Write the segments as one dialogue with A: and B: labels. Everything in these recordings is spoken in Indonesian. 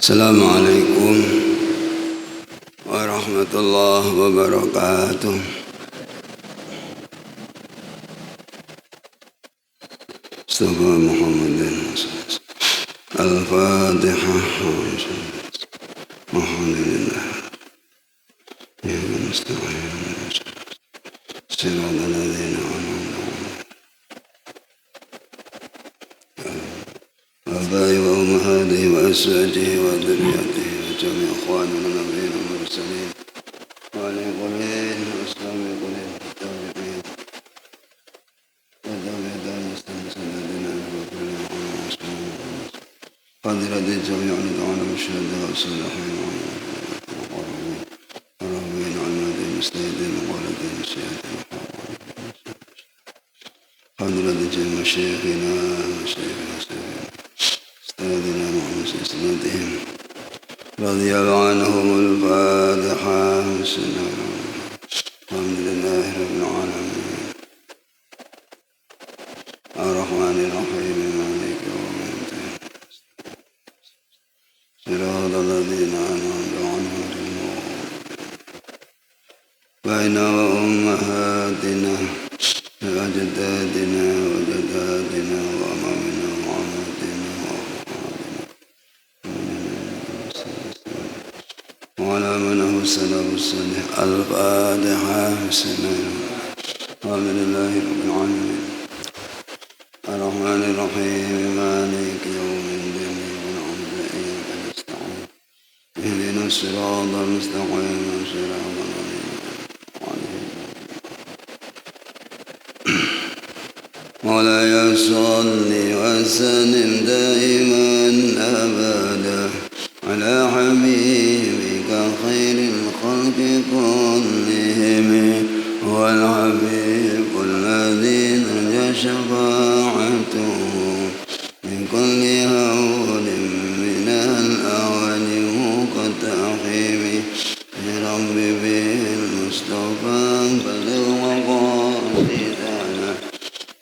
A: Assalamualaikum warahmatullahi wabarakatuh. Mustafa Muhammadin Al-Fatihah. Alhamdulillah. Ya musta'in. Siratal ladzina an'amta 'alaihim. Abai wa ummahatihi wa azwajihi wa dhurriyyatihi wa jami' ikhwanina nabiyina mursalin wa aliqulin wa aslamiqulin wa tabi'in wa tabi'in mustansadina wa kulli mu'asmin qadirati jami'an ta'ala musyahada wa salahin wa rahmin almadi mustahidin wa qaladin syahidin qadirati jami'an syekhina wa syekhina أستاذنا محمد سنتهم رضي الله عنهم الفاتحة الحمد لله رب العالمين الرحمن الرحيم مالك يوم الدين صراط الذين أنعمت عليهم بيننا وأمهاتنا وأجدادنا وجداتنا وأمامنا وعماتنا وعلى من هو السلام الصالح الفاتحة بسم الله الحمد لله رب العالمين الرحمن الرحيم مالك يوم الدين إياك نستعين اهدنا الصراط المستقيم صراط الذين أنعمت عليهم مولاي صل وسلم دائما أبدا على حبيبك خير الخلق كلهم هو الحبيب الذي نرجى شفاعته من كل هول من الأول مقتحم رب بالمصطفى بلغ مقاصدنا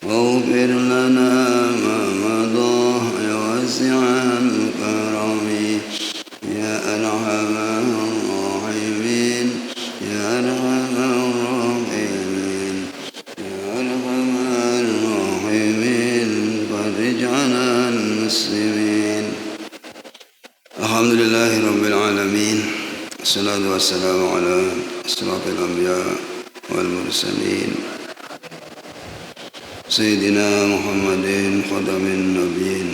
A: واغفر لنا ما مضى واسع الكرم يا أرحم الراحمين يا أرحم الراحمين يا أرحم الراحمين فرج على المسلمين. الحمد لله رب العالمين الصلاة والسلام على أشرف الأنبياء والمرسلين سيدنا محمد خاتم النبيين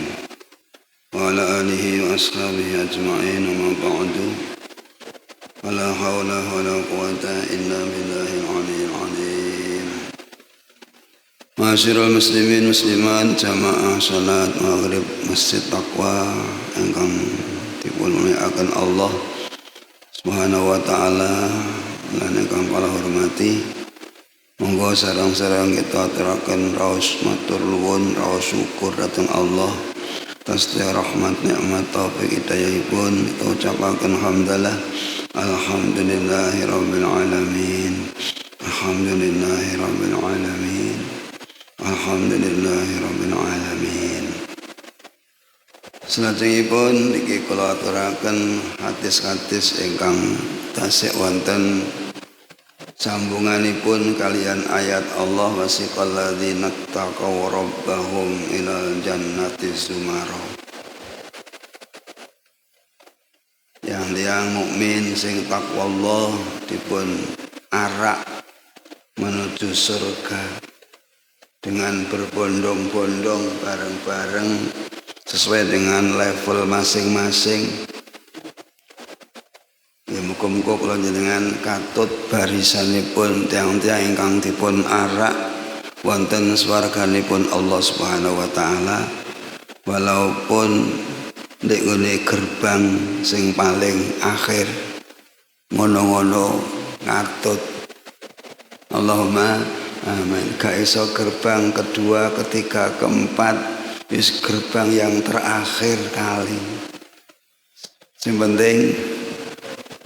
A: وعلى آله وأصحابه أجمعين وما بعد ولا حول ولا قوة إلا بالله العلي العظيم. Ma'asyiral muslimin muslimat jamaah salat maghrib Masjid Taqwa ingkang dipun muliakan Allah Subhanahu wa taala lan ingkang kula hormati. Monggo sareng-sareng kita aturaken raos matur nuwun raos syukur dhateng Allah atas rahmat nikmat taufik hidayahipun kita ucapaken hamdalah alhamdulillahi rabbil alamin alhamdulillahi rabbil alamin alhamdulillahi rabbil alamin. Salajengipun niki kula aturaken hadis-hadis ingkang tasih wonten sambunganipun kalian ayat Allah wasiqal ladzina taqaw rabbahum ilal jannati zumara. Yang mukmin sing takwa Allah dipun arak menuju surga dengan berbondong-bondong bareng-bareng sesuai dengan level masing-masing. Ya muga-muga kula njenengan katut barisanipun tiyang-tiyang ingkang dipun arak wonten swarganipun Allah Subhanahu wa taala walaupun ndek ngene gerbang sing paling akhir ngono-ngono katut. Allahumma amin. Gak iso gerbang kedua, ketiga, keempat, wis gerbang yang terakhir kali. Sing penting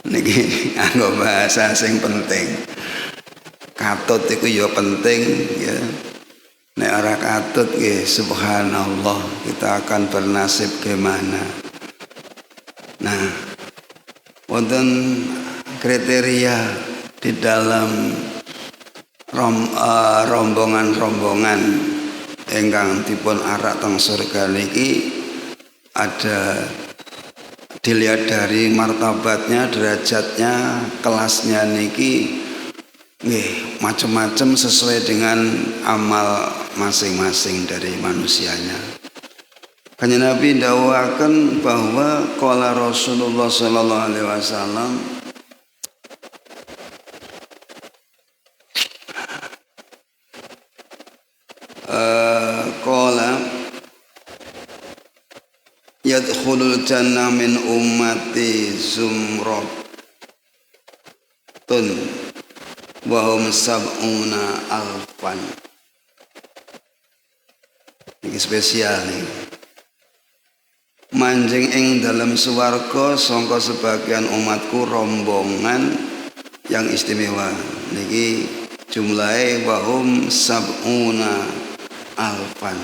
A: niki anggo bahasa sing penting. Katut iku ya penting ya. Nek ora katut nggih subhanallah kita akan bernasib gimana. Nah, wonten kriteria di dalam rombongan-rombongan ingkang dipun arak teng surga niki ada dilihat dari martabatnya, derajatnya, kelasnya niki nggih macam-macam sesuai dengan amal masing-masing dari manusianya. Kanjeng Nabi dawuhaken bahwa qala Rasulullah sallallahu alaihi wasallam qala yadkhulul jannah min ummati zumratun wa hum sab'una alfan. Ini spesial nih. Manjing ing dalam swarga sangka sebagian umatku rombongan yang istimewa. Niki jumlahe wa hum sab'una alfan.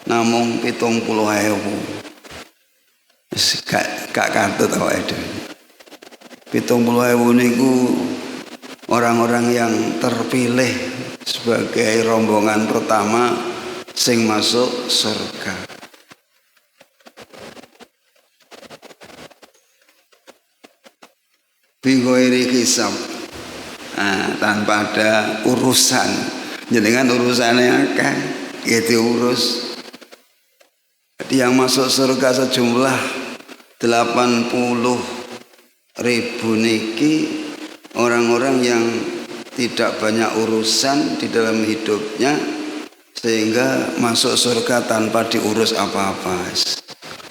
A: Namung 70.000. Wis gak katut awake dhewe. 70.000 niku orang-orang yang terpilih sebagai rombongan pertama sing masuk surga. Bighairi hisab. Tanpa ada urusan. Jenengan urusannya akeh, ya diurus. Yang masuk surga sejumlah 80.000 niki orang-orang yang tidak banyak urusan di dalam hidupnya sehingga masuk surga tanpa diurus apa-apa.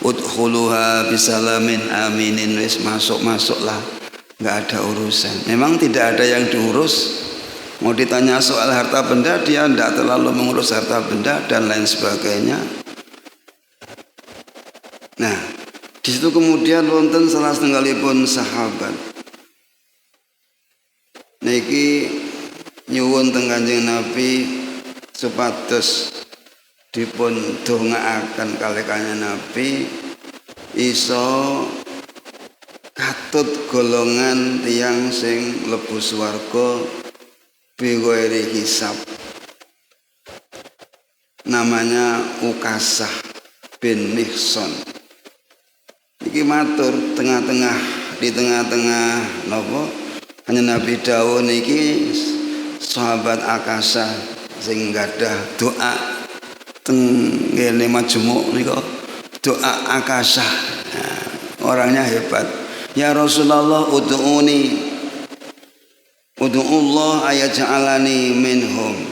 A: Udkhuluha bisalamin aminin, wis masuklah, nggak ada urusan. Memang tidak ada yang diurus. Mau ditanya soal harta benda, dia tidak terlalu mengurus harta benda dan lain sebagainya. Nah, di situ kemudian wonten salah setunggalipun sahabat niki nyuwun teng Kanjeng Nabi supados dipun dongaaken kalih Kanjeng Nabi iso katut golongan tiyang sing mlebu swarga bighairi hisab. Namanya Ukasah bin Mihsan. Iki matur di tengah-tengah napa Kanjeng Nabi dawuh niki sahabat Akasah sing gadah doa teng ngene majemuk nika doa Akasah. Nah, orangnya hebat. Ya Rasulullah ud'ullah ayaj'alani minhum.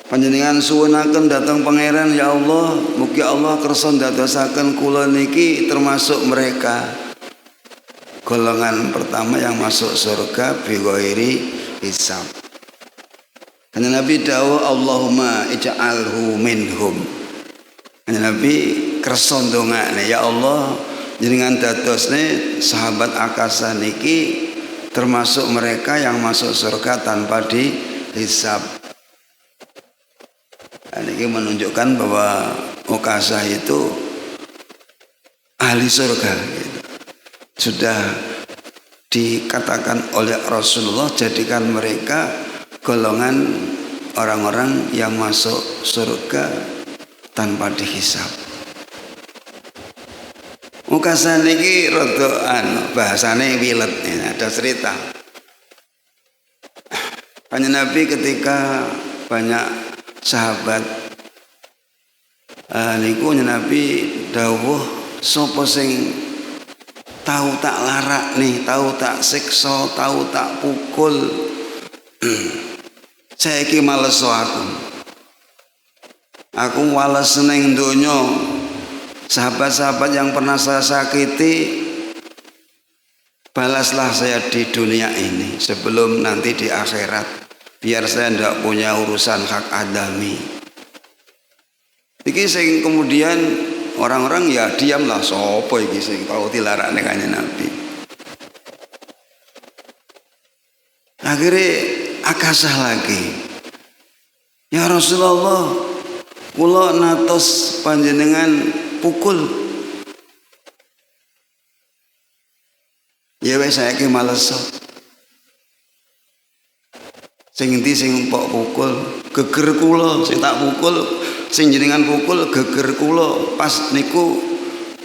A: Panjenengan suwunaken dhateng pangeran, ya Allah, mugi Allah kersa ndadosaken kula niki termasuk mereka. Golongan pertama yang masuk surga bighairi hisab. Kanjeng Nabi dawuh Allahumma ij'alhu minhum. Kanjeng Nabi kersa ndongakne, ya Allah, jenengan dadosne sahabat Akasah niki termasuk mereka yang masuk surga tanpa dihisab. Ini menunjukkan bahwa Ukasah itu ahli surga gitu. Sudah dikatakan oleh Rasulullah, jadikan mereka golongan orang-orang yang masuk surga tanpa dihisab. Ukasah niki rada bahasane wilet, ada cerita. Kanjeng Nabi ketika banyak sahabat niku Nabi dawuh sapa sing tahu tak larak nih, tahu tak siksa, tahu tak pukul, saiki males aku wales ning donya. Sahabat-sahabat yang pernah saya sakiti, balaslah saya di dunia ini sebelum nanti di akhirat, biar saya tidak punya urusan hak adami. Iki sing kemudian orang-orang ya diamlah, sapa iki sing tau dilarakne Kanjeng Nabi. Akhirnya Akasah lagi, ya Rasulullah, kula natos panjenengan pukul, Ya wis saiki males. Sing endi sing pok pukul, geger kula sing tak pukul, sing jenengan pukul geger kula. Pas niku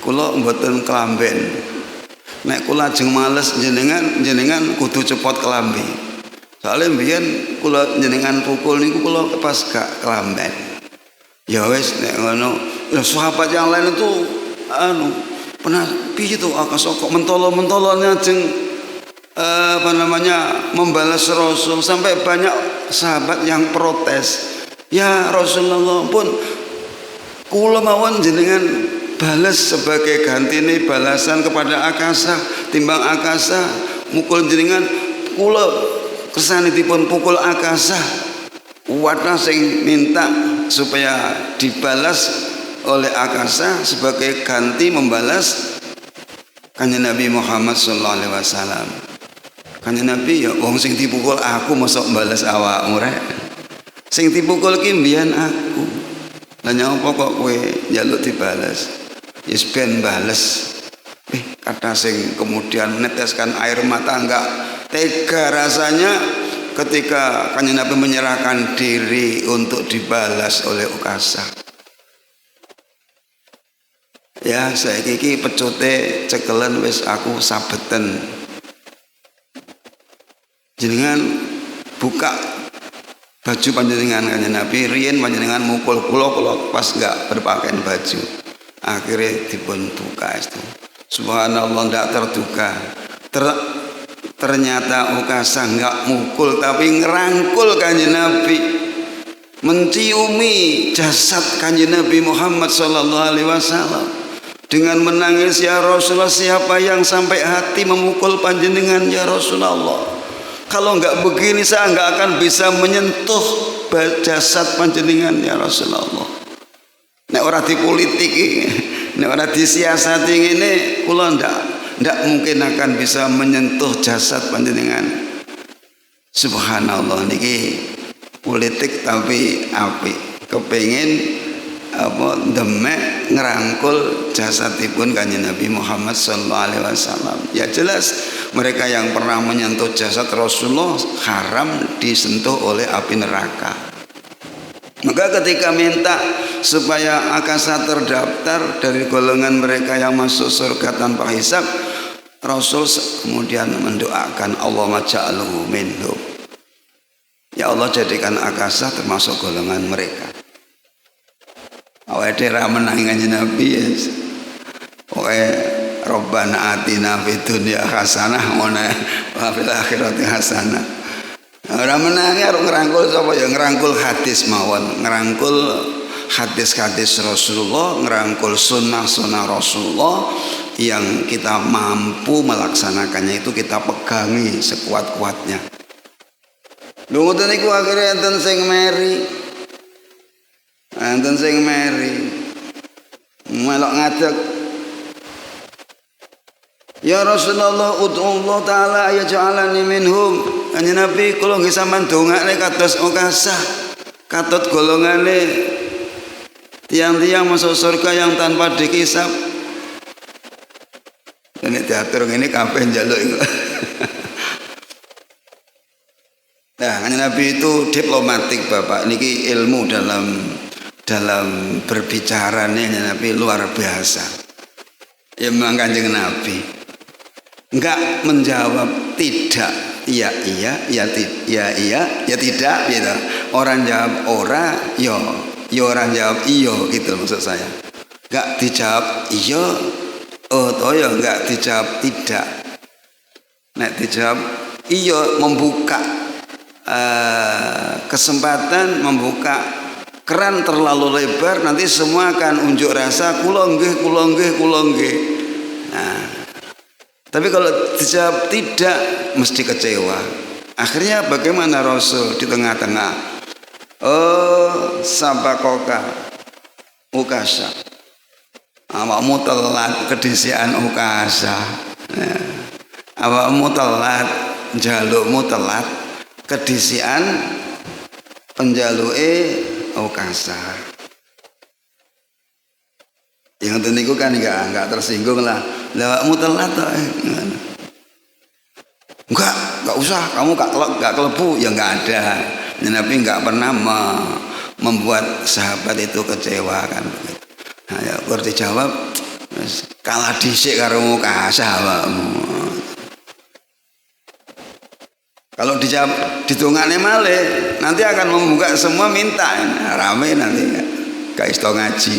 A: kula mboten kelamben. Nek kula ajeng males jenengan kudu cepot kelambi. Soale mbiyen kula jenengan pukul niku kula pas gak kelamben. Ya wis nek ngono, sahabat yang lain itu pernah piye tuh kok mentolo-mentolone ajeng membalas Rasul, sampai banyak sahabat yang protes. Ya Rasulullah pun kula mawon jenengan balas sebagai ganti ini balasan kepada Akasa, timbang Akasa mukul jenengan kula kesanipun pukul Akasa. Wadah sing minta supaya dibalas oleh Akasa sebagai ganti membalas Kanjeng Nabi Muhammad sallallahu alaihi wasallam. Kanjeng Nabi ya wong sing dipukul aku mosok balas awakmu rek. Sing dipukul ki mbiyen aku. Lah nyapa kok kowe njaluk dibalas? Yes ben bales. Kata sing kemudian meneteskan air mata enggak tega rasanya ketika Kanjeng Nabi menyerahkan diri untuk dibalas oleh Ukasa. Ya saiki iki pecute cekelen wis aku sabeten. Jenengan buka baju panjenengan Kanjeng Nabi, riyen panjenengan mukul kula pas enggak berpakaian baju. Akhirnya dipun buka itu. Subhanallah ndak terduga. Ternyata Ukasa enggak mukul tapi ngerangkul Kanjeng Nabi, menciumi jasad Kanjeng Nabi Muhammad sallallahu alaihi wasallam dengan menangis, ya Rasulullah, siapa yang sampai hati memukul panjenengan ya Rasulullah? Kalau enggak begini saya enggak akan bisa menyentuh jasad panjenengan ya Rasulullah. Nek ora dipolitiki, nek ora disiasati ngene, kula ndak mungkin akan bisa menyentuh jasad panjenengan. Subhanallah niki politik tapi apik. Kepengin demek ngerangkul jasadipun Kanjeng Nabi Muhammad sallallahu alaihi wasallam. Ya jelas mereka yang pernah menyentuh jasad Rasulullah haram disentuh oleh api neraka. Maka ketika minta supaya Akasa terdaftar dari golongan mereka yang masuk surga tanpa hisab, Rasul kemudian mendoakan Allahumma ja'alhu minhum. Ya Allah, jadikan Akasa termasuk golongan mereka. Awake dhewe menangi Kanjeng Nabi ya. Pokoke Rabbana atina fid dunya hasanah wa fil akhirati hasanah. Ora menangi arep ngrangkul sapa ya, ngrangkul hadis mawon, ngrangkul hadis-hadis Rasulullah, ngerangkul sunnah-sunnah Rasulullah yang kita mampu melaksanakannya itu kita pegangi sekuat-kuatnya. Lho ngoten niku akhire enten sing meri. Enten sing meri. Melok ngadeg. Ya Rasulullah, ud'ullah ta'ala yaj'alani minhum. Kanjeng Nabi kula nggih sampean dongakne kados Ukasa, katut golongane tiang-tiang masuk surga yang tanpa dikisap. Ini diatur ngene kabeh njaluk iku. Nah, Kanjeng Nabi itu diplomatik Bapak. Niki ilmu dalam berbicara nih Kanjeng Nabi luar biasa. Ya memang Kanjeng Nabi enggak menjawab tidak, iya, ya tidak gitu. Orang jawab ora, ya orang jawab iyo gitu maksud saya. Enggak dijawab iyo, toh ya enggak dijawab tidak. Nek dijawab iyo membuka kesempatan, membuka keran terlalu lebar, nanti semua akan unjuk rasa kula nggih. Nah, tapi kalau dijawab tidak mesti kecewa. Akhirnya bagaimana Rasul di tengah-tengah? Oh, sabakoka Ukasa. Awakmu telat kedisian Ukasa. Awakmu telat, jalukmu telat kedisian penjaluke Ukasa. Yang tentu kan enggak tersinggung lah. Awakmu telat toh. Enggak usah, kamu enggak kelebu, ya enggak ada. Nabi enggak pernah membuat sahabat itu kecewa kan. Nah, ya berarti jawab kalah dhisik karo muka sahabatmu. Kalau dijawab ditungane malih, nanti akan membuka semua minta. Rame nanti gak iso ngaji.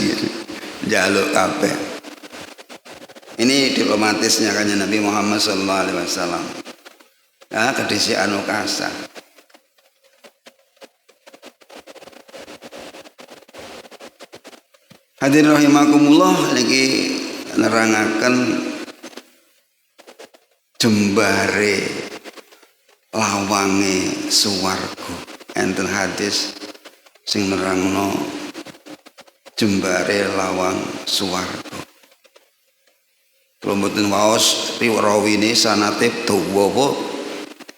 A: Njaluk kabeh. Ini diplomatisnya kanjeng Nabi Muhammad sallallahu alaihi wasallam. Ya, kedisikan ukasa. Hadirin rahimakumullah, niki nerangaken jembare lawange swarga. Enten hadis sing nerangno jembare lawang swarga. Kalau mboten waos rawine sanate dawa apa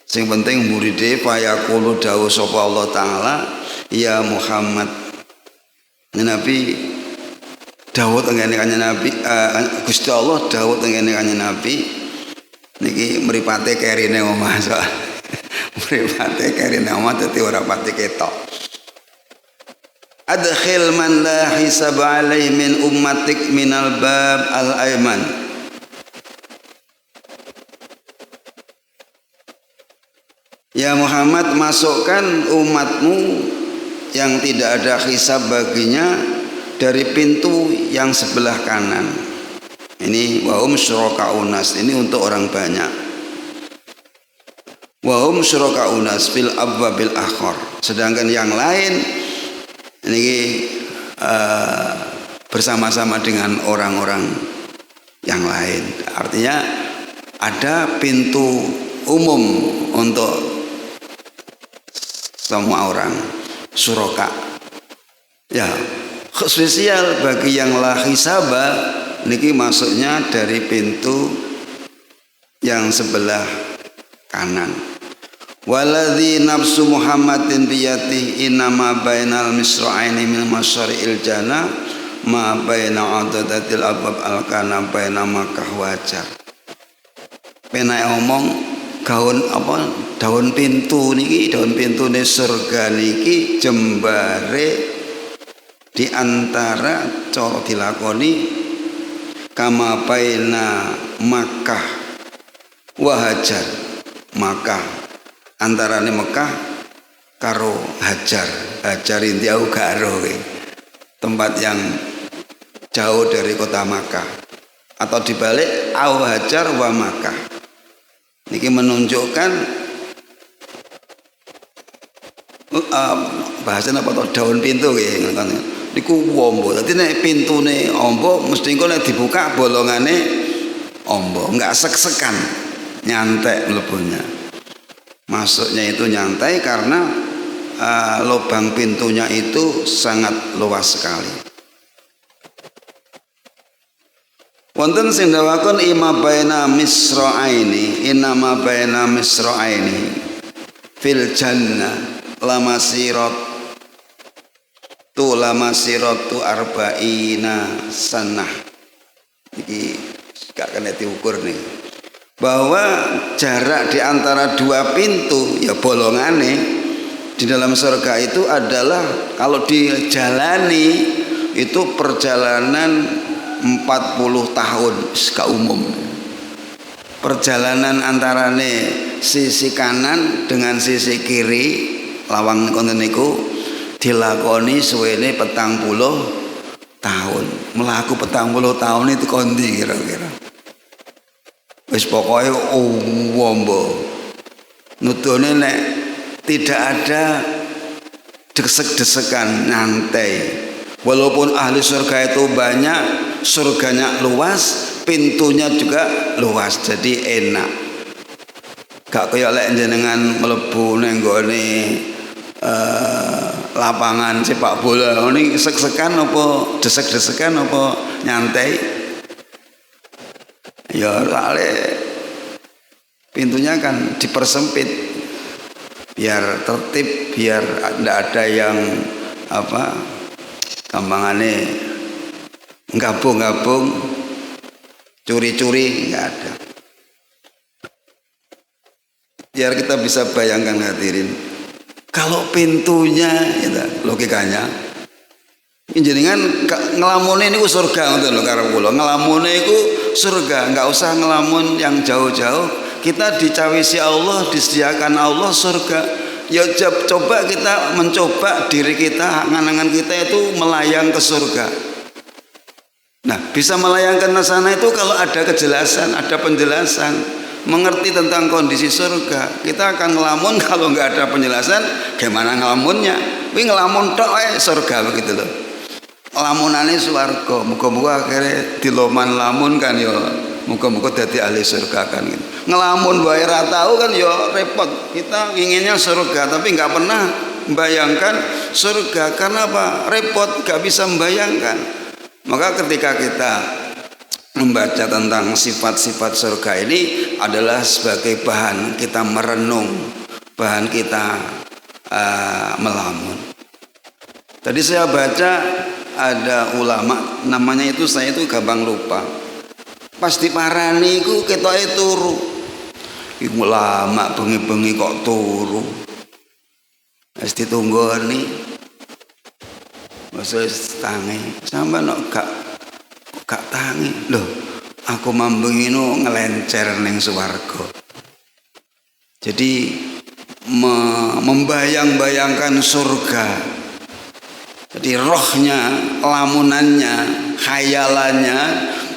A: sing penting muride fayaqulu dawuh sapa Allah taala ya Muhammad. Nabi dawuh tengene kanjeng Nabi Gusti Allah dawuh tengene kanjeng Nabi niki mripate kerine omah soal mripate kerine omah dadi ora pati ketok. Adkhil man la hisab alaihi min ummatik minal bab al-aiman. Ya Muhammad, masukkan umatmu yang tidak ada hisab baginya dari pintu yang sebelah kanan. Ini wahum syuraka'unas, ini untuk orang banyak. Wahum syuraka'unas fil abwabil akhar. Sedangkan yang lain ini bersama-sama dengan orang-orang yang lain. Artinya ada pintu umum untuk semua orang suraka. Ya, spesial bagi yang la hisaba niki masuknya dari pintu yang sebelah kanan. Waladzi nafsu Muhammadin biyati inama bainal misra'aini min masyari'il jannah ma baina adadatil abab al-kana baina Makkah wajar. Penak omong gaun apa daun pintu niki daun pintune surga niki jembare di antara cara dilakoni kama baina Makkah wa Hajar. Makkah antarane Mekah karo Hajar. Hajar Intiau Garo tempat yang jauh dari kota Makkah atau dibalik au Hajar wa Makkah. Niki menunjukkan bahasanya apa tuh daun pintu ya. Niku ombo. Dadi nek pintune ombo mesti engko nek dibuka bolongane ombo, enggak sek-sekan, nyantai mlebunya. Masuknya itu nyantai karena lubang pintunya itu sangat luas sekali. Wonten sing dawakon ima baina misra'aini inama baina misra'aini fil jannah lamasirat tu arba'ina sanah. Iki gak kena diukur nih. Bahwa jarak di antara dua pintu ya bolongane di dalam surga itu adalah kalau dijalani itu perjalanan 40 tahun gak umum. Perjalanan antarane sisi kanan dengan sisi kiri lawang konten niku dilakoni suwene 40 tahun. Melaku 40 tahun itu kondi kira-kira. Wis pokoke wombo. Nutune nek tidak ada desek-desekan nyantai. Walaupun ahli surga itu banyak, surganya luas, pintunya juga luas, jadi enak. Gak kaya lek jenengan mlebu ning nggone lapangan sepak bola. Ini sek-sekan apa desek-desekan apa nyantai? Ya lale pintunya kan dipersempit biar tertib, biar tidak ada yang apa gampangane gabung-gabung curi-curi, nggak ada. Biar kita bisa bayangkan hadirin, kalau pintunya ya, logikanya jenengan ngelamune niku surga ngoten lho karo kula. Ngelamune iku surga, enggak usah ngelamun yang jauh-jauh. Kita dicawisi Allah, disediakan Allah surga. Ya coba kita mencoba diri kita, angan-angan kita itu melayang ke surga. Nah, bisa melayang ke sana itu kalau ada kejelasan, ada penjelasan, mengerti tentang kondisi surga. Kita akan ngelamun kalau nggak ada penjelasan, gimana ngelamunnya? Wih ngelamun tok surga begitu loh. Lamunane swarga, muga-muga akhirnya diloman lamun kan ya, muga-muga dadi ahli surga kan gitu. Ngelamun wae ra tahu kan ya repot. Kita inginnya surga tapi nggak pernah membayangkan surga karena apa? Repot, nggak bisa membayangkan. Maka ketika kita membaca tentang sifat-sifat surga ini adalah sebagai bahan kita merenung, bahan kita melamun. Tadi saya baca ada ulama namanya itu saya itu gampang lupa. Pas diparani iku ketoke turu. Iku ulama bengi-bengi kok turu. Wis ditunggoni. Wis tangi. Sampeyan kok gak tangi. Loh, aku mambengino ngelencer ning swarga. Jadi membayang-bayangkan surga. Jadi rohnya, lamunannya, khayalannya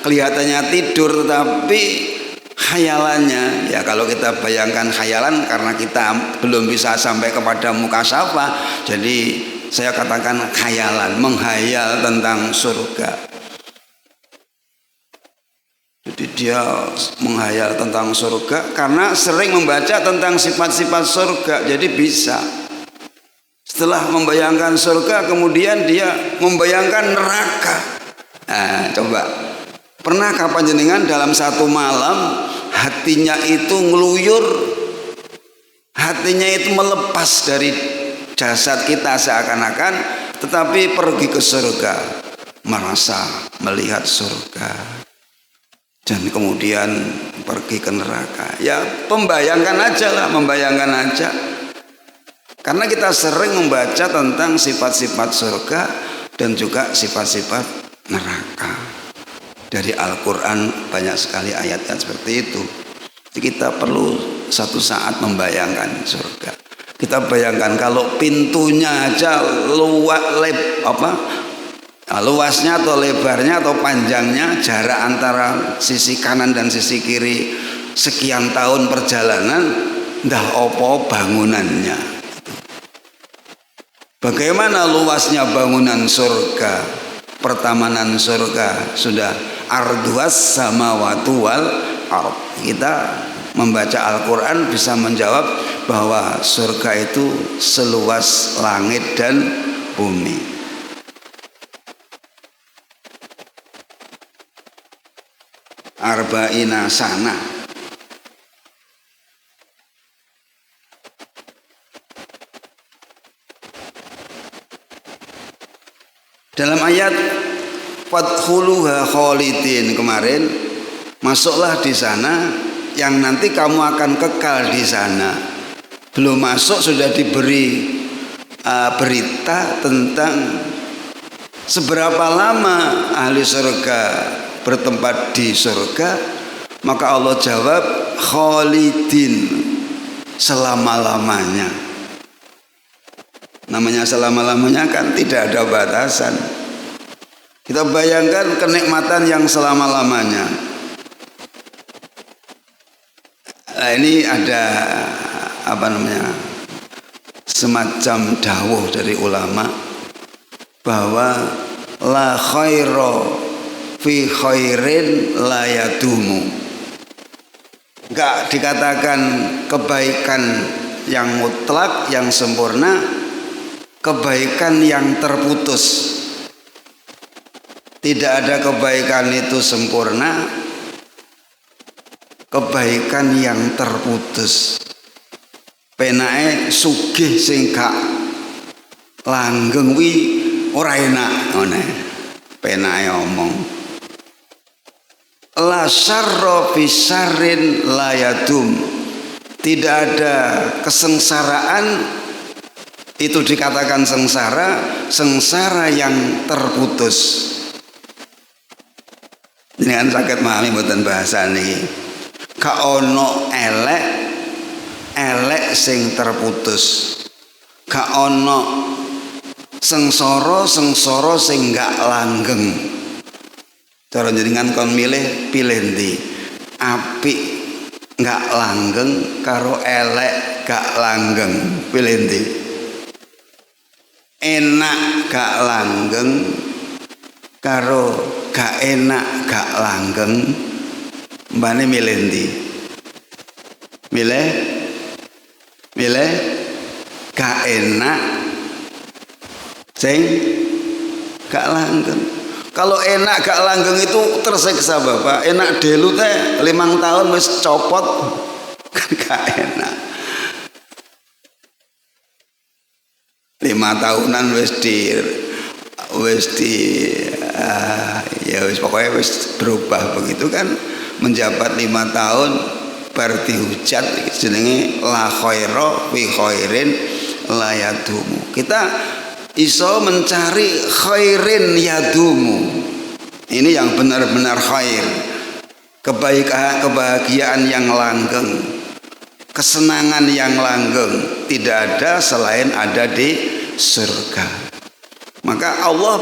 A: kelihatannya tidur tapi khayalannya ya kalau kita bayangkan khayalan karena kita belum bisa sampai kepada mukasyafah. Jadi saya katakan khayalan, menghayal tentang surga. Jadi dia menghayal tentang surga karena sering membaca tentang sifat-sifat surga. Jadi bisa setelah membayangkan surga kemudian dia membayangkan neraka. Nah, coba pernah kapan jenengan dalam satu malam hatinya itu ngeluyur, hatinya itu melepas dari jasad kita seakan-akan, tetapi pergi ke surga, merasa melihat surga dan kemudian pergi ke neraka. Ya membayangkan aja lah, membayangkan aja. Karena kita sering membaca tentang sifat-sifat surga dan juga sifat-sifat neraka. Dari Al-Quran banyak sekali ayat-ayat seperti itu. Jadi kita perlu satu saat membayangkan surga. Kita bayangkan kalau pintunya aja luasnya atau lebarnya atau panjangnya, jarak antara sisi kanan dan sisi kiri sekian tahun perjalanan, ndah opo bangunannya. Bagaimana luasnya bangunan surga, pertamanan surga, sudah arduas samawati wal ard. Kita membaca Al-Quran bisa menjawab bahwa surga itu seluas langit dan bumi. Arba'ina sana. Dalam ayat fadkhuluha khalidin kemarin, masuklah di sana yang nanti kamu akan kekal di sana. Belum masuk sudah diberi berita tentang seberapa lama ahli surga bertempat di surga. Maka Allah jawab khalidin, selama-lamanya. Namanya selama-lamanya kan tidak ada batasan. Kita bayangkan kenikmatan yang selama-lamanya. Nah, ini ada semacam dawuh dari ulama bahwa la khaira fi khairin la yadumu. Enggak dikatakan kebaikan yang mutlak, yang sempurna, kebaikan yang terputus. Tidak ada kebaikan itu sempurna, kebaikan yang terputus. Penake sugih sing gak langgeng wi ora enak ngene. Penake omong. La syarra fi syarrin la yadum. tidak ada kesengsaraan itu dikatakan sengsara yang terputus. Ini kan sakit memahami mboten bahasa niki. Ka ono elek sing terputus. Ka ono sengsara sing gak langgeng. Cara jenengan kon pilih ndi? Apik gak langgeng karo elek gak langgeng, pilih ndi? Enak gak langgeng karo gak enak gak langgeng, mbane milih ndi? Milih gak enak sing gak langgeng. Kalau enak gak langgeng itu tersiksa Bapak. Enak delu teh 5 tahun wis copot kan gak enak. 5 tahunan wis ya wis pokoknya wis berubah begitu kan, menjabat 5 tahun bar dihujat jenenge la khaira fi khairin la yadumu. Kita iso mencari khairin yadumu. Ini yang benar-benar khair. Kebahagiaan yang langgeng, kesenangan yang langgeng tidak ada selain ada di surga. Maka Allah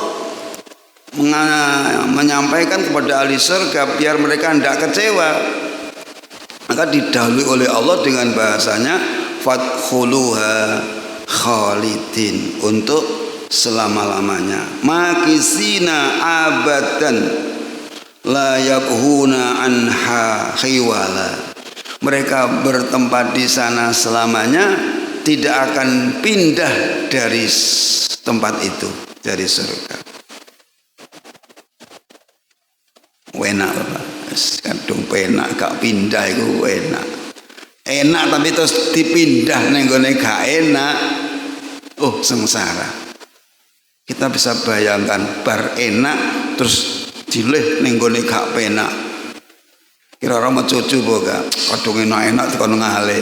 A: menyampaikan kepada ahli surga biar mereka tidak kecewa. Maka didahului oleh Allah dengan bahasanya fadkhuluha khalidin, untuk selama-lamanya, makisina abadan la yakhuna anha khiwala. Mereka bertempat di sana selamanya, tidak akan pindah dari tempat itu, dari surga. Enak Bapak, kadung penak gak pindah itu enak. Enak tapi terus dipindah ning gone gak enak. Oh, sengsara. Kita bisa bayangkan bar enak terus dilih ning gone gak penak. Kira-kira mau cucu boga, kadung enak-enak dikono ngale.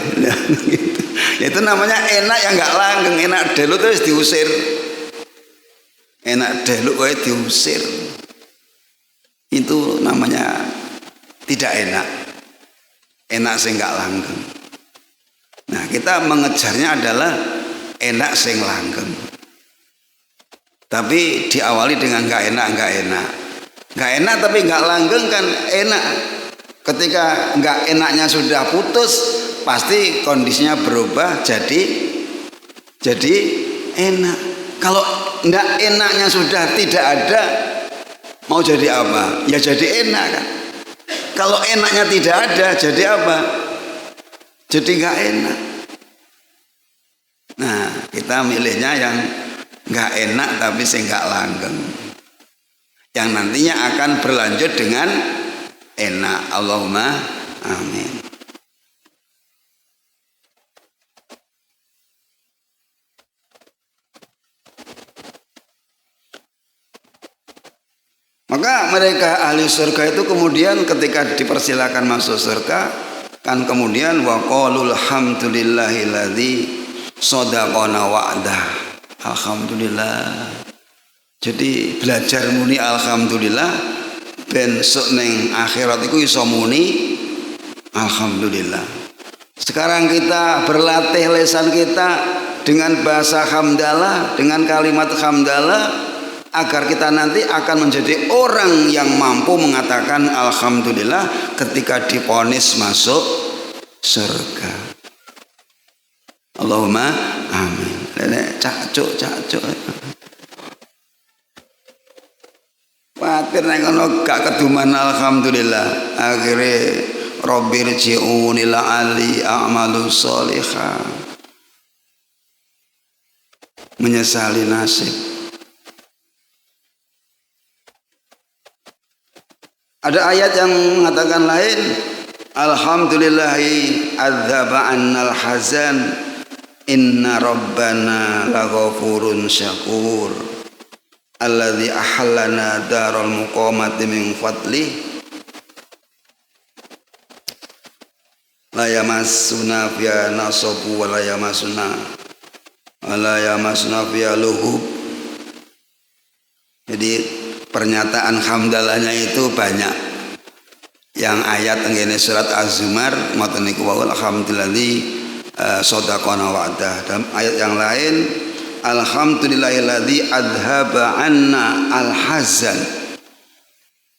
A: Itu namanya enak yang gak langgeng. Enak delu terus diusir. Enak delu kowe diusir. Itu namanya tidak enak. Enak sing gak langgeng. Nah, kita mengejarnya adalah enak sing langgeng. Tapi diawali dengan gak enak. Gak enak tapi gak langgeng kan enak. Ketika gak enaknya sudah putus, pasti kondisinya berubah jadi enak. Kalau ndak enaknya sudah tidak ada, mau jadi apa? Ya jadi enak kan. Kalau enaknya tidak ada, jadi apa? Jadi nggak enak. Nah, kita milihnya yang nggak enak tapi sing nggak langgeng, yang nantinya akan berlanjut dengan enak. Allahumma amin. Maka mereka ahli surga itu kemudian ketika dipersilakan masuk surga, kan kemudian waqalul hamdulillahilladzi shadaqana wa'dah. Alhamdulillah. Jadi belajar muni alhamdulillah ben sok ning akhirat iku iso muni alhamdulillah. Sekarang kita berlatih lisan kita dengan bahasa hamdalah, dengan kalimat hamdalah, agar kita nanti akan menjadi orang yang mampu mengatakan alhamdulillah ketika divonis masuk surga. Allahumma amin. Nenek cacuk. Patir nek ngono gak keduman alhamdulillah. Akhire rabbirji'uni la'ali a'malu sholihah. Menyesali nasib. Ada ayat yang mengatakan lain, alhamdulillahi adzaba annal hazan inna rabbana laghafurun syakur alladzi ahallana daral muqamati min fadli. la yamassuna fiha nasabu wa la yamassuna fiha lughub. Jadi pernyataan hamdalahnya itu banyak. Yang ayat ngene surat Az-Zumar ngoten niku wa alhamdulillahi shadaqana wa'dah. Dalam ayat yang lain alhamdulillahilladzi adhaba anna al-hazan.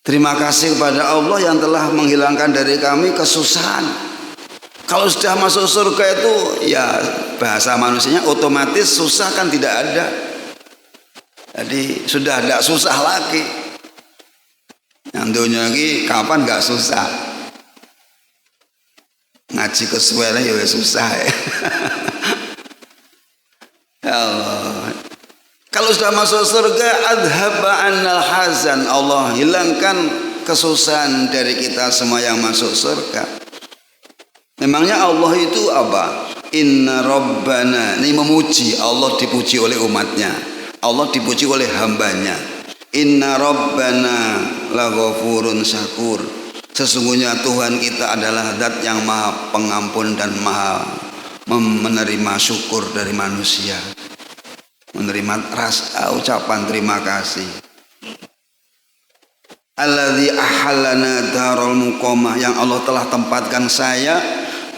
A: Terima kasih kepada Allah yang telah menghilangkan dari kami kesusahan. Kalau sudah masuk surga itu ya bahasa manusianya otomatis susah kan tidak ada. Jadi sudah tidak susah lagi. Yang dunia ini kapan nggak susah? Ngaji kesuwen ya susah ya. Ya Allah. Kalau sudah masuk surga adhaba annal hazan, Allah hilangkan kesusahan dari kita semua yang masuk surga. Memangnya Allah itu apa? Inna Rabbana, ini memuji, Allah dipuji oleh umatnya, Allah dipuji oleh hambanya. Inna Rabbana laghafurun syakur. Sesungguhnya Tuhan kita adalah zat yang maha pengampun dan maha menerima syukur dari manusia, menerima ucapan terima kasih. Alladzi ahallana darul muqamah, yang Allah telah tempatkan saya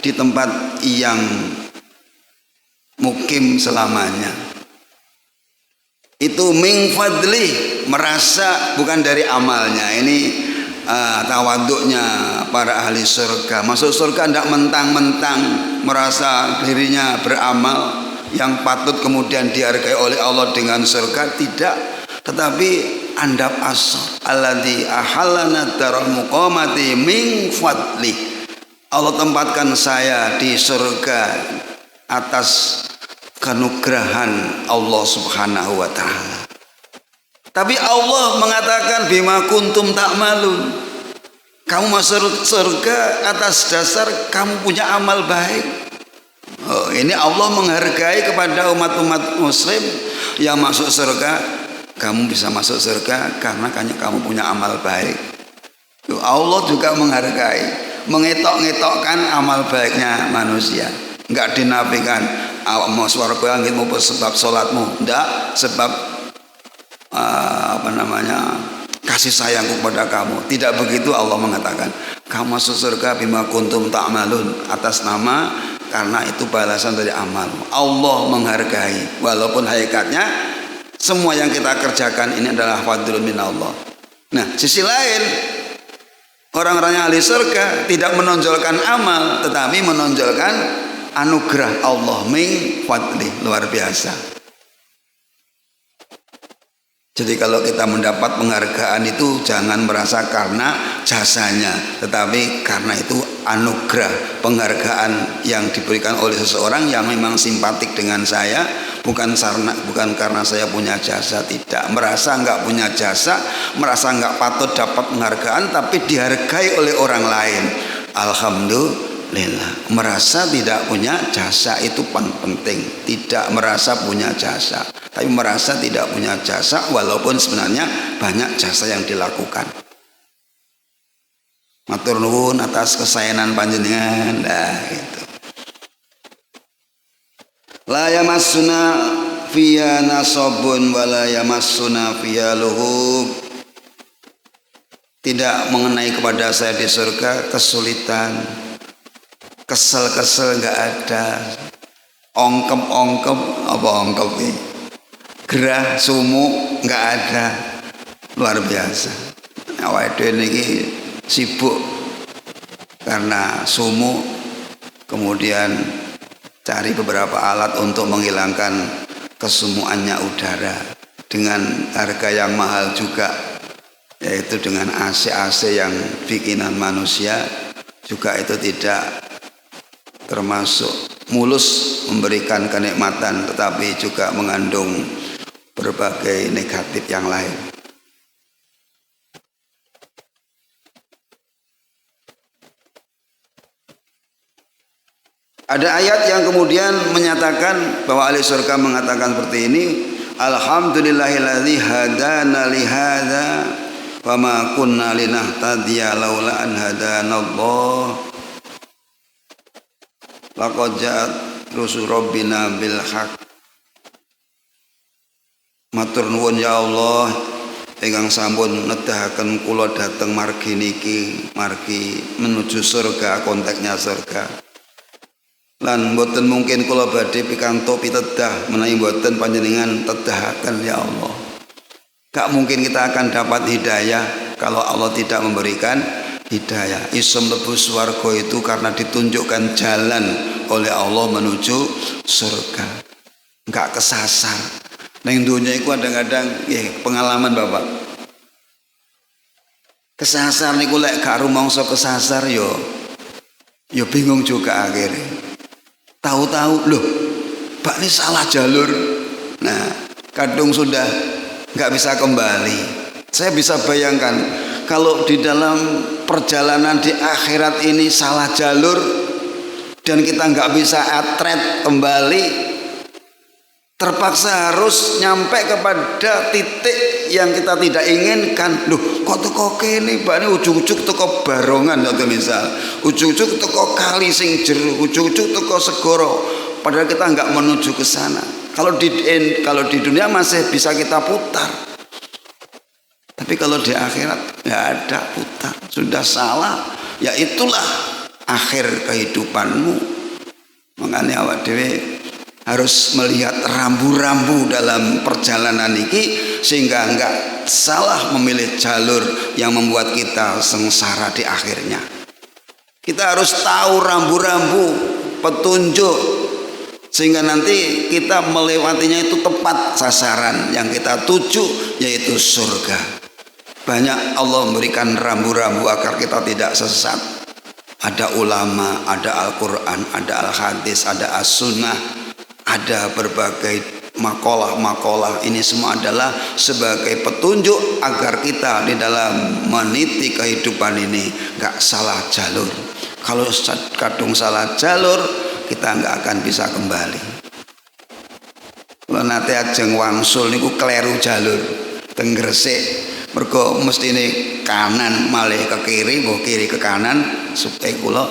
A: di tempat yang mukim selamanya. Itu min fadli, merasa bukan dari amalnya. Ini tawaduknya para ahli surga. Masuk surga tidak mentang-mentang merasa dirinya beramal yang patut kemudian dihargai oleh Allah dengan surga, tidak. Tetapi andap asal alladzi ahallana darul muqamati min fadli, Allah tempatkan saya di surga atas kenugrahan Allah Subhanahu wa ta'ala. Tapi Allah mengatakan bima kuntum ta'malun, kamu masuk surga atas dasar kamu punya amal baik. Oh, ini Allah menghargai kepada umat-umat muslim yang masuk surga. Kamu bisa masuk surga karena kamu punya amal baik. Allah juga menghargai, mengetok-ngetokkan amal baiknya manusia. Enggak dinafikan, mau swarga angitmu sebab sholatmu, enggak, sebab kasih sayangku kepada kamu. Tidak begitu Allah mengatakan. Kamu masuk surga bima kuntum ta'malun, atas nama karena itu balasan dari amal. Allah menghargai, walaupun hakikatnya semua yang kita kerjakan ini adalah fadlun min Allah. Nah, sisi lain, orang-orang yang ahli surga tidak menonjolkan amal, tetapi menonjolkan anugerah Allah min fadli, luar biasa. Jadi kalau kita mendapat penghargaan itu jangan merasa karena jasanya, tetapi karena itu anugerah, penghargaan yang diberikan oleh seseorang yang memang simpatik dengan saya, bukan karena saya punya jasa, tidak. Merasa enggak punya jasa, merasa enggak patut dapat penghargaan, tapi dihargai oleh orang lain. Alhamdulillah. Merasa tidak punya jasa itu penting, tidak merasa punya jasa. Tapi merasa tidak punya jasa walaupun sebenarnya banyak jasa yang dilakukan. Matur nuwun atas kesayangan panjenengan. Nah, itu. La yamassuna fiha nasabun wa la yamassuna fiha lughub. Tidak mengenai kepada saya di surga kesulitan, kesel-kesel enggak ada, ongkep-ongkep apa ongkep ini, gerah sumuk enggak ada, luar biasa. Awake dhewe niki sibuk karena sumuk, kemudian cari beberapa alat untuk menghilangkan kesumuannya udara dengan harga yang mahal juga, yaitu dengan AC-AC yang bikinan manusia, juga itu tidak termasuk mulus memberikan kenikmatan, tetapi juga mengandung berbagai negatif yang lain. Ada ayat yang kemudian menyatakan bahwa ahli surga mengatakan seperti ini, alhamdulillahilladzi hadana li hadza wa ma kunna linahtadiya laula an hadanallah. laqad ja'at rusul rabbina bil haq. Matur nuwun ya Allah ingkang sampun nedahaken kula dhateng margi niki, margi menuju surga, konteksnya surga. Lan mboten mungkin kula badhe pikanto pitedah menawi mboten panjenengan tedahaken ya Allah. Gak mungkin kita akan dapat hidayah kalau Allah tidak memberikan hidayah. Iso mlebu swarga itu karena ditunjukkan jalan oleh Allah menuju surga. Enggak kesasar. Neng dunia itu kadang-kadang pengalaman Bapak. Kesasar niku lek gak rumangsa kesasar yo bingung juga akhirnya. Tahu-tahu loh, Pak ini salah jalur. Nah, kadung sudah nggak bisa kembali. Saya bisa bayangkan kalau di dalam perjalanan di akhirat ini salah jalur dan kita nggak bisa atret kembali, terpaksa harus nyampe kepada titik yang kita tidak inginkan. Loh, kok teko kene, Pak, ini ujug-ujug teko Barongan atau misal, ujug-ujug teko kali sing jero, ujug-ujug teko segoro, padahal kita nggak menuju ke sana. Kalau di dunia masih bisa kita putar, tapi kalau di akhirat nggak ada putar, sudah salah, ya itulah akhir kehidupanmu. Makanya awak dewe harus melihat rambu-rambu dalam perjalanan ini sehingga enggak salah memilih jalur yang membuat kita sengsara di akhirnya. Kita harus tahu rambu-rambu, petunjuk, sehingga nanti kita melewatinya itu tepat sasaran yang kita tuju, yaitu surga. Banyak Allah memberikan rambu-rambu agar kita tidak sesat. Ada ulama, ada Al-Quran, ada Al-Hadis, ada As-Sunnah, ada berbagai makalah-makalah. Ini semua adalah sebagai petunjuk agar kita di dalam meniti kehidupan ini gak salah jalur. Kalau kadung salah jalur, kita gak akan bisa kembali. Kalau nanti ajeng wangsul niku kleru jalur teng Gresik, mergo mesti ini kanan malih ke kiri, mbok kiri ke kanan supaya kula.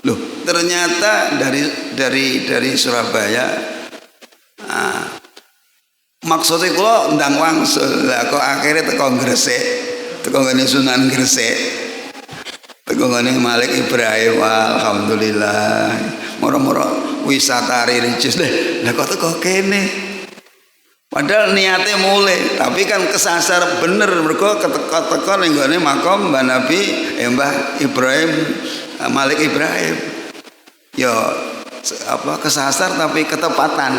A: Loh, ternyata dari Surabaya, maksudnya kula ndang wangsul, lah kok akhirnya teko Gresik, teko ngene Sunan Gresik, teko ngene Malik Ibrahim. Alhamdulillah, moro-moro wisata religius deh. Lah kok teko kene, padahal niatnya mulai, tapi kan kesasar bener. Mergo teko ning gone makom Mbah Nabi Mbah Ibrahim, Malik Ibrahim. Yo kesasar tapi ketepatan.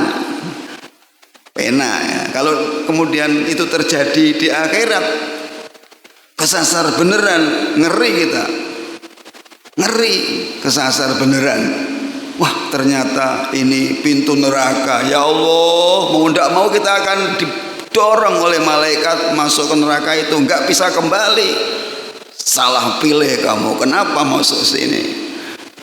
A: Pena ya. Kalau kemudian itu terjadi di akhirat, kesasar beneran, ngeri kita, ngeri kesasar beneran. Wah, ternyata ini pintu neraka. Ya Allah, mau tidak mau kita akan didorong oleh malaikat masuk ke neraka itu, nggak bisa kembali. Salah pilih kamu, kenapa masuk sini?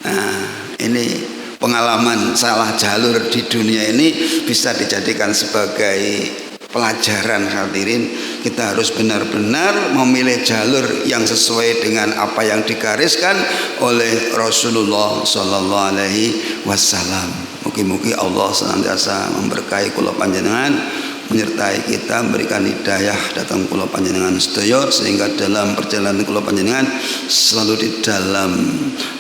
A: Nah, ini pengalaman salah jalur di dunia ini bisa dijadikan sebagai pelajaran. Hadirin, kita harus benar-benar memilih jalur yang sesuai dengan apa yang digariskan oleh Rasulullah Sallallahu Alaihi Wasallam. Mugi-mugi Allah senantiasa memberkahi kula panjenengan, menyertai kita, memberikan hidayah datang kula panjenengan sedaya, sehingga dalam perjalanan kula panjenengan selalu di dalam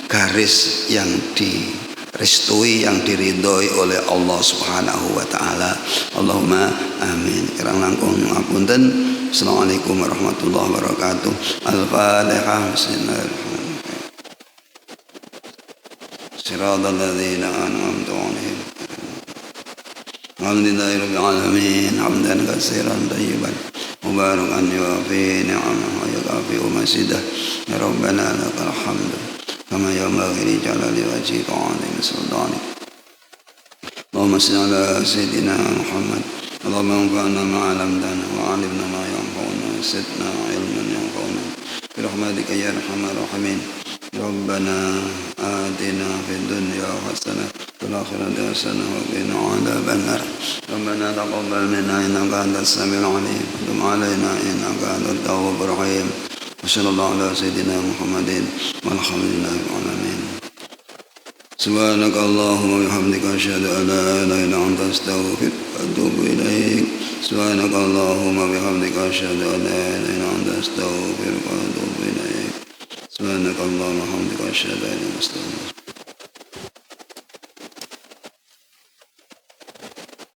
A: garis yang direstui, yang diridhoi oleh Allah Subhanahu wa taala. Allahumma amin. Kirang langkung ngapunten. Assalamualaikum warahmatullahi wabarakatuh. Al-Fatihah. Bismillahirrahmanirrahim. Shiratal ladzina an'amta 'alaihim. Alhamdulillahi rabbil alamin. Hamdan katsiran thayyiban mubarakan fi ni'amahu wa yukafi masidah. Ya Rabbana lakal hamdu kama yanbaghi li jalali wajhika wa 'azimi sultanik. Allahumma shalli ala sayyidina Muhammad. Allahumma anfa'na ma 'allamtana wa 'allimna ma yanfa'una wa zidna 'ilman yanfa'una bi rahmatika ya arhamar rahimin. Rabbana atina fid dunya hasanah wa fil akhirati hasanah wa qina 'adzaban nar. Rabbana taqabbal minna innaka antas samiul 'alim wa tub 'alaina innaka antat tawwabur rahim. Sallallahu ala sayyidina Muhammadin walhamdulillahi rabbil alamin. سبحانك اللهم وبحمدك أشهد أن لا إله إلا أنت أستغفرك وأتوب إليك سبحانك اللهم وبحمدك أشهد أن لا إله إلا أنت أستغفرك وأتوب إليك سبحانك اللهم وبحمدك أشهد أن لا إله إلا أنت أستغفرك